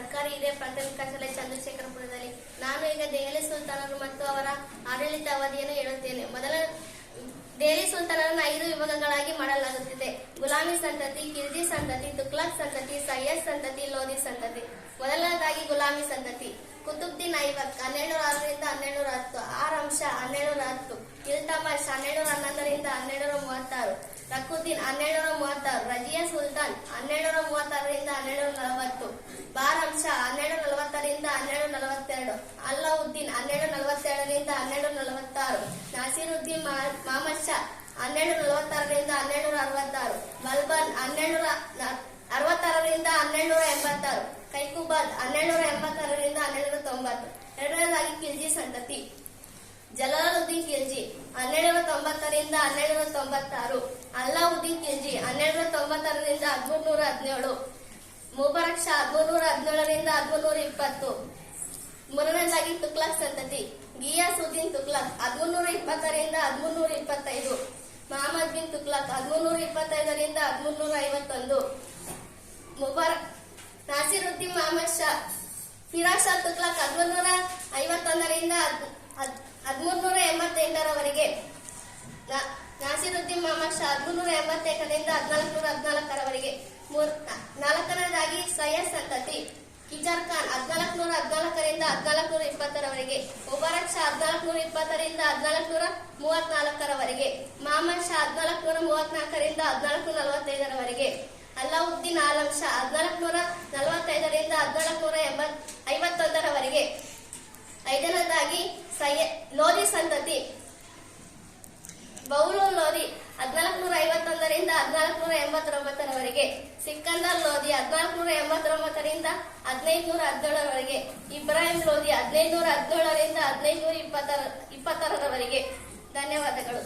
ಸರ್ಕಾರಿ ಹಿರಿಯ ಪ್ರಾಥಮಿಕ ಶಾಲೆ ಚಂದ್ರಶೇಖರಪುರದಲ್ಲಿ. ನಾನು ಈಗ ದೆಹಲಿ ಸುಲ್ತಾನರು ಮತ್ತು ಅವರ ಆಡಳಿತ ಅವಧಿಯನ್ನು ಹೇಳುತ್ತೇನೆ. ಮೊದಲ ದೆಹಲಿ ಸುಲ್ತಾನರನ್ನು 5 ವಿಭಾಗಗಳಾಗಿ ಮಾಡಲಾಗುತ್ತಿದೆ: ಗುಲಾಮಿ ಸಂತತಿ, ಖಿಲ್ಜಿ ಸಂತತಿ, ತುಗ್ಲಕ್ ಸಂತತಿ, ಸಯ್ಯದ್ ಸಂತತಿ, ಲೋಧಿ ಸಂತತಿ. ಮೊದಲನೇದಾಗಿ ಗುಲಾಮಿ ಸಂತತಿ. ಕುತುಬ್ದೀನ್ ಐಬಕ್ 1206 1210, ಆರಂಶ 1210, ಇಲ್ತಮಶ್ 1211 1236, ರಕುದ್ದೀನ್ 1236, ರಜಿಯಾ ಸುಲ್ತಾನ್ 1236 1240, ಬಾರಂಶ 1240 1242, ಅಲ್ಲಾವುದ್ದೀನ್ 1247 1246, ನಾಸಿರುದ್ದೀನ್ ಮಾಮದ್ ಶಾ 1246 1266, ಬಲ್ಬನ್ 1266 1286, ಕೈಕುಬಾದ್ 1286 1290. ಎರಡನೇದಾಗಿ ಖಿಲ್ಜಿ ಸಂತತಿ. ಜಲಾಲುದ್ದೀನ್ ಖಿಲ್ಜಿ 1290 1296, ಅಲ್ಲಾವುದ್ದೀನ್ ಖಿಲ್ಜಿ 1296 1317, ಮುಬಾರಕ್ ಶಾ 1317 1320. ಮೂರನೇದಾಗಿ ತುಗ್ಲಕ್ ಸಂತತಿ. ಗಿಯಾಸುದ್ದೀನ್ ತುಗ್ಲಕ್ 1320 1325, ಮಹಮ್ಮದ್ ಬಿನ್ ತುಗ್ಲಕ್ 1325 1351, ಮುಬಾರಕ್ ನಾಸಿರುದ್ದೀನ್ ಮಾಮದ್ ಶಾ. ಫಿರಾಸ್ ಶಾ ತುಗ್ಲಕ್ 1351 1388ರವರೆಗೆ, ನಾಸಿರುದ್ದೀನ್ ಮಾಮದ್ ಶಾ 1388 1414ರವರೆಗೆ. ನಾಲ್ಕನೇದಾಗಿ ಸಯ್ಯದ್ ಸಂತತಿ. ಕಿಜಾರ್ ಖಾನ್ 1414 1420ರವರೆಗೆ, ಮುಬಾರಕ್ ಶಾ 1420 1434ರವರೆಗೆ, ಮಹಮ್ಮದ್ ಶಾ 1434 1445ರವರೆಗೆ, ಅಲ್ಲಾವುದ್ದೀನ್ ಆಲಂ ಶಾ 1445 1451ರವರೆಗೆ. ಐದನೇದಾಗಿ ಲೋಧಿ ಸಂತತಿ. ಬೌಲೂನ್ ಲೋಧಿ 1451 1489ರವರೆಗೆ, ಸಿಕಂದರ್ ಲೋಧಿ 1489 1517ರವರೆಗೆ, ಇಬ್ರಾಹಿಂ ಲೋಧಿ 1517 1520ರವರೆಗೆ. ಧನ್ಯವಾದಗಳು.